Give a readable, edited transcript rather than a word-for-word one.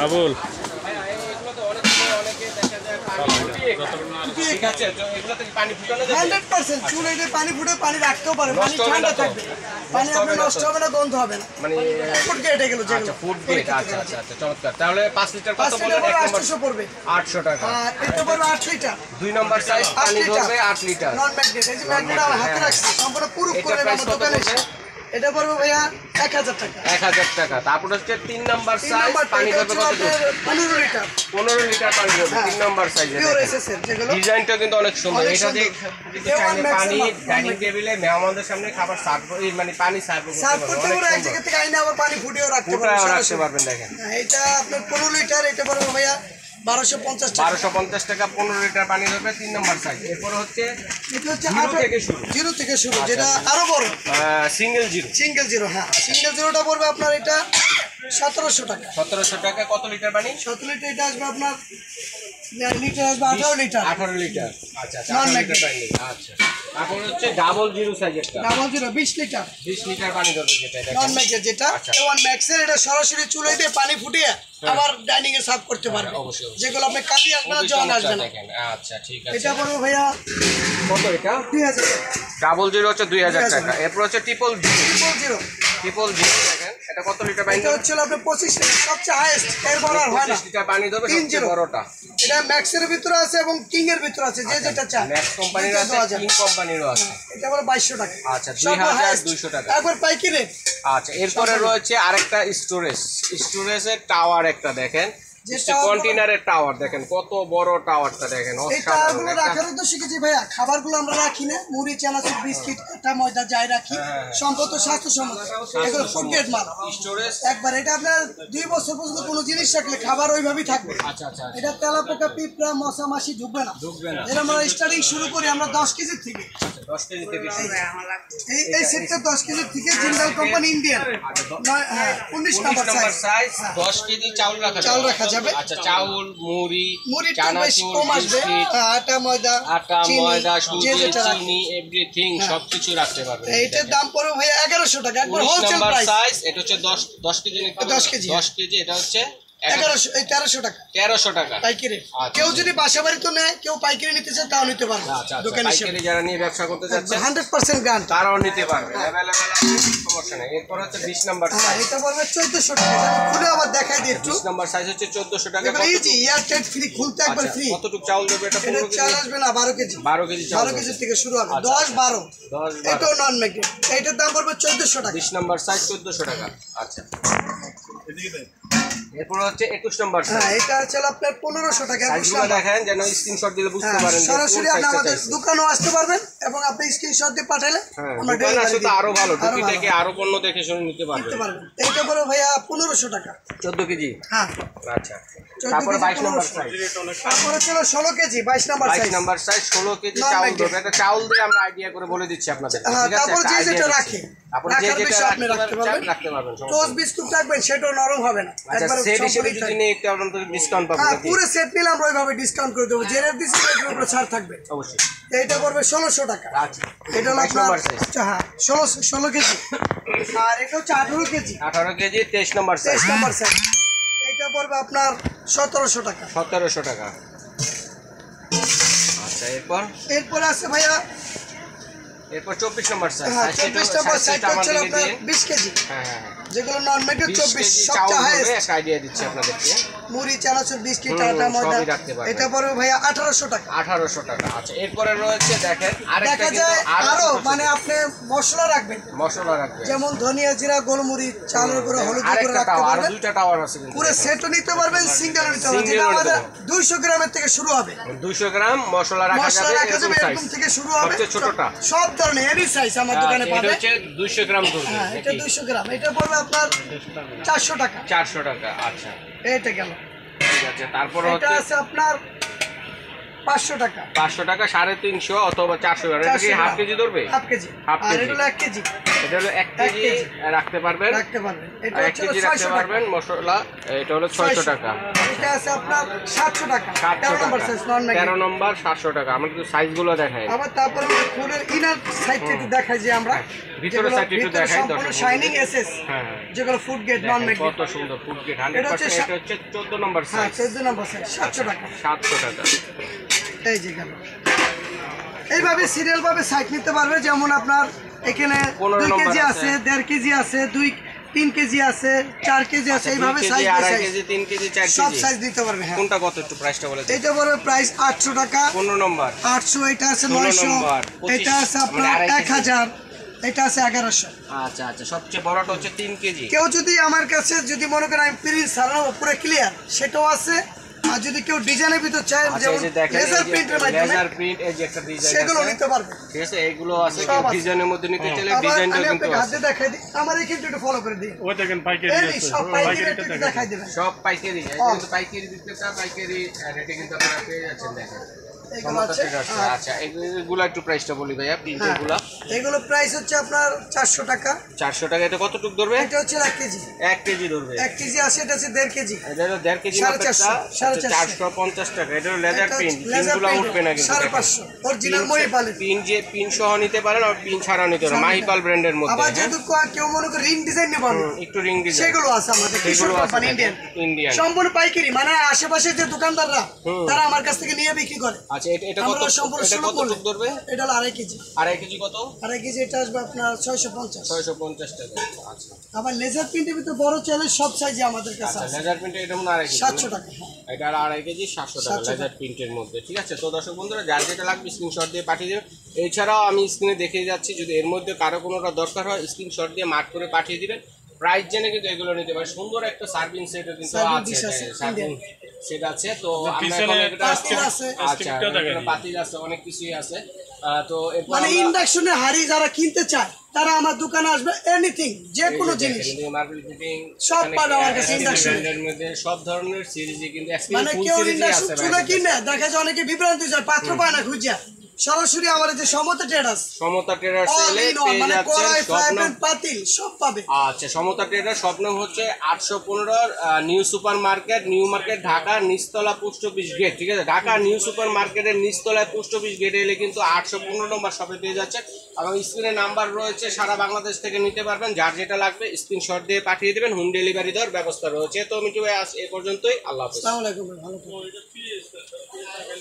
আবুল ঠিক আছে, এগুলো থেকে পানি ফুটানো যাবে 100% চুলে এটা পানি ফুটে পানি রাখতেও পারে, পানি ঠান্ডা থাকবে, পানি আপনার নষ্ট হবে না, গন্ধ হবে না। মানে ফুড গেট এগুলো যেগুলো। আচ্ছা ফুড গেট, আচ্ছা আচ্ছা আচ্ছা চমৎকার। তাহলে 5 লিটার কত বলেন? 1 নম্বর 800 পড়বে, 800 টাকা। আর এটা পড়বে 8 লিটার। 2 নম্বর সাইজ পানি ধরবে 8 লিটার। নন ম্যাগনেট, এই যে ম্যাগনেট আমার হাতে রাখছি সম্পূর্ণ প্রুফ করে আমার দোকানে এসে। এটা পড়বে ভাইয়া 1000 টাকা। 1000 টাকা। তারপর হচ্ছে 3 নম্বর সাইজ পানি ধরবে কত? 15 লিটার। 15 লিটার পানি ধরবে 3 নম্বর সাইজে। পিওর এসএসএল যেগুলো। ডিজাইনটা কিন্তু অনেক সুন্দর। এটা দিয়ে চাইলে পানি ডাইনিং টেবিলে মেহমানদের সামনে খাবার সার্ভ করে, মানে পানি সার্ভ করতে পারবেন। এক জায়গা থেকে আইনা আবার পানি ফুটিয়েও রাখতে পারবেন। দেখেন এটা আপনার 15 লিটার, এটা পড়বে ভাইয়া 1250 টাকা। 1250 টাকা 15 লিটার পানি ধরবে 3 নম্বর সাইজ। এরপর হচ্ছে জিরো থেকে শুরু, যেটা আরো বড় সিঙ্গেল জিরো। হ্যাঁ, সিঙ্গেল জিরোটা পড়বে আপনার এটা 1700 টাকা। 1700 টাকা। কত লিটার পানি? 17 লিটার। এটা আসবে আপনার লিটার আসবে 18 লিটার। 18 লিটার। আচ্ছা আচ্ছা 18 লিটার পানি। আচ্ছা, তারপর হচ্ছে ডাবল জিরো সাইজেরটা। Double zero 20 litre. 20 লিটার পানি ধরবে যেটা। এটা নন ম্যাক্স যেটা, ওয়ান ম্যাক্সের এটা সরাসরি চুলায় দিয়ে পানি ফুটিয়ে আবার ডাইনিং এ সার্ভ করতে পারবে। অবশ্যই। যেগুলো আপনি কালি আসবে না, জং আসবে না। দেখেন আচ্ছা ঠিক আছে। এটা পড়বে ভাইয়া কত? এটা 2000 টাকা। ডাবল জিরো হচ্ছে 2000 টাকা। এরপর হচ্ছে ট্রিপল জিরো। দেখেন এটা কত লিটার পানি? এটা হচ্ছে আপনার 25 লিটার, সবচেয়ে হাইয়েস্ট। এর বড় আর হয় না। 25 লিটার পানি ধরবে সবচেয়ে বড়টা। এটা ম্যাক্সের ভিতরে আছে এবং কিং এর ভিতরে আছে, যে যেটা চায়। ম্যাক্স কোম্পানির আছে, কিং কোম্পানিরও আছে। এটা হলো 2200 টাকা। আচ্ছা 2200 টাকা। একবার পাইকি রেট। আচ্ছা, এরপরে রয়েছে আরেকটা স্টোরেজের টাওয়ার একটা দেখেন, কন্টেইনারের টাওয়ার দেখেন, কত বড় টাওয়ারটা দেখেন। এই টাওয়ারগুলো রাখার উদ্দেশ্য কি ভাইয়া, খাবারগুলো আমরা রাখি না, মুড়ি চানাচুর বিস্কিট আটা ময়দা যাই রাখি, সম্পদ স্বাস্থ্যসম্মত, এগুলো ফুড গ্রেড মাল স্টোরেজ। একবার এটা আপনার 2 বছর পর্যন্ত কোনো জিনিস রাখলে খাবার ওইভাবেই থাকবে। আচ্ছা আচ্ছা। এটা তেলাপোকা পিঁপড়া মশা মাছি ঢুকবে না। এর আমরা স্টার্টিং শুরু করি আমরা 10 কেজি থেকে। 10 কেজি থেকে এই সেটটা 10 কেজি থেকে জিন্দাল কোম্পানি ইন্ডিয়ান। 19 নম্বর সাইজ 10 কেজি চাউল রাখা যাবে। আচ্ছা, চাউল মুড়ি চানাচুর বিস্কিট আটা ময়দা সুজি চিনি এভরিথিং সবকিছু রাখতে পারবেন। এইটার দাম পড়বে ভাই 1100 টাকা, একবার হোলসেল প্রাইস। সাইজ এটা হচ্ছে 10 কেজি নিতে হবে। 10 কেজি এটা হচ্ছে 1300 টাকা। 1300 টাকা পাইকারি। কেউ যদি বাসা বাড়িতে নেয়, কেউ পাইকারি নিতে চায়, তাও নিতে পারবে। দোকানে পাইকারি যারা নিয়ে ব্যবসা করতে যাচ্ছে 100% গ্যারান্টি, তারাও নিতে পারবে। अवेलेबल আছে, সমস্যা নেই। এরপর হচ্ছে 20 নাম্বার সাইজ। এটা পড়বে 1400 টাকা। খুলে আবার দেখাই দিই একটু। 20 নাম্বার সাইজ হচ্ছে 1400 টাকা। ইজি এয়ার টাইট ফ্রি, খুলতে একবার ফ্রি। কতটুকু চাউল দেবে এটা? 15 কেজি চাল আসবে না, 12 কেজি। 12 কেজি চাউল। 12 কেজি থেকে শুরু হবে। 10 12 এটাও নন ম্যাগনেট। এটার দাম পড়বে 1400 টাকা। 20 নাম্বার সাইজ 1400 টাকা। আচ্ছা, এরপর হচ্ছে 21 নাম্বার সাইজ। এটা হচ্ছে আপনার 1500 টাকা। সাইজগুলো দেখেন যেন স্ক্রিনশট দিলে বুঝতে পারেন। সরাসরি আপনি আমাদের দোকানেও আসতে পারবেন এবং আপনি স্ক্রিনশট দিয়ে পাঠালে আমরা দোকানে আসলে তো আরো ভালো, টুকি থেকে আরো পণ্য দেখে শুনে নিতে পারবেন। এইটা বড় ভাইয়া 1500 টাকা। 14 কেজি। হ্যাঁ আচ্ছা, তারপরে 22 নাম্বার সাইজ। তারপরে ছিল 16 KG 22 number size. 22 number size 16 KG চাউল দেবে। এটা চাউল দিয়ে আমরা আইডিয়া করে বলে দিচ্ছি আপনাদের, ঠিক আছে? তারপর যে যেটা রাখে, তারপর যে যেটা আপনি রাখতে পারবেন। টোস্ট বিস্কুট রাখবেন, সেটাও নরম হবে না। একবার সেট হিসেবে যদি নিয়ে একটু আপনাদের ডিসকাউন্ট পাবেন। হ্যাঁ, পুরো সেট নিলে আমরা ওইভাবে ডিসকাউন্ট করে দেব। যে রেট দিছি এর উপরে ছাড় থাকবে অবশ্যই। এইটা পড়বে 1600 টাকা। আচ্ছা, এটা হলো আপনার হ্যাঁ 16 কেজি। আর এটা হচ্ছে 18 KG. 18 KG 23 number size. 23 number size. এটা পড়বে আপনার 1700 টাকা। 1700 টাকা। আচ্ছা, এরপরে আছে ভাইয়া এরপর 24 নাম্বার সাইজ। 24 নাম্বার সাইজ হচ্ছে আপনার 20 কেজি। হ্যাঁ, যেগুলো নন ম্যাগনেট 24 সবচেয়ে হাইয়েস্ট। একটা আইডিয়া দিচ্ছি আপনাদেরকে। মুড়ি চানাচুর বিস্কিট আটা ময়দা এটা পড়বে ভাইয়া 1800 টাকা। 1800 টাকা। আচ্ছা, এরপরে রয়েছে দেখেন আরেকটা কিন্তু আরো মানে আপনি মশলা রাখবেন, যেমন ধনিয়া জিরা গোলমরিচ চালের গুঁড়ো হলুদ গুঁড়ো রাখতে পারবেন। আর দুইটা টাওয়ার আছে কিন্তু পুরো সেটও নিতে পারবেন, সিঙ্গেলও নিতে পারবেন। যেটা আমাদের 200 গ্রামের থেকে শুরু হবে। 200 গ্রাম মশলা রাখা যাবে এরকম থেকে শুরু হবে। সবচেয়ে ছোটটা সব ধরনের এনি সাইজ আমার দোকানে পাবেন। এটা হচ্ছে 200 গ্রাম ধরবে। হ্যাঁ, এটা 200 গ্রাম। এটা পড়বে আপনার 400 টাকা। 400 টাকা। আচ্ছা, এইটা গেল। ঠিক আছে। তারপর এটা আছে আপনার 500 টাকা। 500 টাকা, 350 অথবা 400 গ্রাম। এটা কি হাফ কেজি ধরবে? Half KG. হাফ আর কেজি। এটা হলো 1 কেজি। এটা হলো 1 কেজি রাখতে পারবেন। এটা 1 হচ্ছে কেজি রাখতে 600 টাকা। পারবেন মশলা। এটা হলো 600 টাকা। এটা আছে আপনার 700 টাকা। 700 13 নম্বর টাকা। সাইজ নন 13 নম্বর 700 টাকা। আমরা কিন্তু সাইজগুলো দেখাই। আবার তারপরে ফুলের ইনার সাইডটা একটু দেখাই যে আমরা ভিতরের সাইডটা একটু দেখাই সম্পূর্ণ শাইনিং এসএস হ্যাঁ যেগুলো ফুড গ্রেড নন দেখেন ম্যাগনেট। কত সুন্দর ফুড গ্রেড 100%। এটা হচ্ছে 14 নম্বর হ্যাঁ সাইজ। 14 নম্বর সাইজ 700 টাকা। 700 টাকা। এই যে গেল। এইভাবে সিরিয়াল ভাবে সাইজ নিতে পারবে, যেমন আপনার এখানে 2 কেজি আছে, 1.5 কেজি আছে, 3 কেজি আছে, 4 কেজি আছে, এইভাবে size by 2 size KG 3 KG 4 সব কেজি সাইজ দিতে পারবে। হ্যাঁ কোনটা কত একটু প্রাইসটা বলে দিন। এটা বড় প্রাইস 800 টাকা। 15 নম্বর 800, এটা আছে 16 900, নম্বর, এটা আছে 25, আপনার মানে 2.5 কেজি। 1000, এটা আছে 1100। আচ্ছা আচ্ছা, সবচেয়ে বড়টা হচ্ছে 3 কেজি। কেউ যদি আমার কাছে যদি মনে করেন আমি প্রিন্ট সারানো পুরো ক্লিয়ার, সেটাও আছে। আর যদি কেউ ডিজাইনের ভিতর চায়, আচ্ছা, যেমন এই যে দেখেন লেজার প্রিন্টের মাধ্যমে লেজার প্রিন্ট, এই যে একটা ডিজাইন সেগুলো আছে, নিতে পারবে। ঠিক আছে, এগুলো আছে সব আছে। ডিজাইনের মধ্যে নিতে চাইলে আবার ডিজাইনটাও আমি কিন্তু আপনাকে আছে। হাতে দেখাই দিই, আমার এই কিন্তু একটু ফলো করে দিই। ওই দেখেন পাইকারি এই আছে। সব পাইকারি পাইকারিটা একটু দেখাই দেখাই দেবেন। সব পাইকারি, এই হ্যাঁ। কিন্তু পাইকারি বিক্রেতা পাইকারি রেটে কিন্তু আপনারা পেয়ে যাচ্ছেন। দেখেন এগুলো আছে। আচ্ছা, এগুলো একটু প্রাইসটা বলি ভাইয়া। প্রিন্টেরগুলো এগুলো প্রাইস হচ্ছে আপনার 400 টাকা। 400 টাকা। এটা কতটুকু ধরবে? এটা হচ্ছে 1 কেজি। 1 কেজি ধরবে। 1 কেজি আছে, এটা হচ্ছে 1.5 কেজি। এটা হলো 1.5 কেজি 450, মাপেরটা 450 টাকা। এটা হলো লেজার প্রিন্ট। পিনগুলো উঠবে না কিন্তু। 550 অরিজিনাল মহিপাল। পিন যে পিন সহ নিতে পারেন আর পিন ছাড়াও নিতে পারেন, মাহিপাল ব্র্যান্ডের মধ্যে। আবার হ্যাঁ, যদি কেউ মনে করে রিং ডিজাইন নেব আমি, একটু রিং ডিজাইন সেগুলো আছে আমাদের কিশোর সেগুলো আছে কোম্পানি ইন্ডিয়ান। ইন্ডিয়ান। সম্পূর্ণ পাইকারি, মানে আশেপাশে যে দোকানদাররা তারা আমার কাছ থেকে নিয়ে বিক্রি করে। আচ্ছা, এটা কত? আমরা সম্পূর্ণ এটা শুরু কতটুকু করলে ধরবে? এটা হলো 2.5 কেজি। 2.5 কেজি কত? 2.5 কেজি এটা আসবে আপনার 650। 650 টাকা। আচ্ছা আবার লেজার প্রিন্টের ভিতরে বড় চাইলে সব সাইজে আমাদের কাছে আচ্ছা, আছে। লেজার প্রিন্ট এটা মনে 2.5 কেজি 700 টাকা। এটা আর 2.5 কেজি 700 টাকা 700 লেজার প্রিন্টের মধ্যে। ঠিক আছে, তো দর্শক বন্ধুরা যার যেটা লাগবে স্ক্রিনশট দিয়ে পাঠিয়ে দেবেন। এছাড়াও আমি স্ক্রিনে দেখিয়ে যাচ্ছি, যদি এর মধ্যে কারো কোনোটা দরকার হয় স্ক্রিনশট দিয়ে মার্ক করে পাঠিয়ে দিবেন। প্রাইস জেনে কিন্তু এগুলো নিতে পারে। সুন্দর একটা সার্ভিং সেটও কিন্তু Serving আছে, dish আছে, সার্ভিং সেট আছে। তো আমরা পিছনে এখন এটা পাতিল আছে। আচ্ছা, এখানে পাতিল আছে, অনেক কিছুই আছে। তো এরপর মানে আমরা ইন্ডাকশনের হাড়ি যারা কিনতে চায় তারা আমার দোকানে আসবে, এনিথিং যে কোনো জিনিস মার্বেল ফিটিং সব পাবে আমার কাছে induction এর মধ্যে সব ধরনের সিরিজে কিন্তু মানে ফুল কেউ সিরিজে ইন্ডাকশন আছে। চুলা কিনে দেখা যায় অনেকে বিভ্রান্ত যায়, পাত্র পায় না খুঁজা। সরাসরি আমার যে সমতা ট্রেডার্স সমতা ট্রেডার্স অল এলে ইন অল, পেয়ে মানে কড়াই, যাচ্ছেন ফ্রাই স্বপ্ন। প্যান, পাতিল সব পাবে। আচ্ছা, সমতা ট্রেডার স্বপ্ন হচ্ছে 815 new super market, new market, Dhaka নিচতলা পোস্ট অফিস গেট। ঠিক আছে, ঢাকা নিউ সুপার মার্কেটের নিচতলায় পোস্ট অফিস গেটে এলে কিন্তু 815 নম্বর শপে পেয়ে যাচ্ছে। এবং স্ক্রিনে নাম্বার রয়েছে, সারা বাংলাদেশ থেকে নিতে পারবেন। যার যেটা লাগবে স্ক্রিনশট দিয়ে পাঠিয়ে দেবেন, হোম ডেলিভারি দেওয়ার ব্যবস্থা রয়েছে। তো মিঠু ভাই আজ এ পর্যন্তই, আল্লাহ হাফেজ। আসসালামু আলাইকুম, ভালো থাকবেন।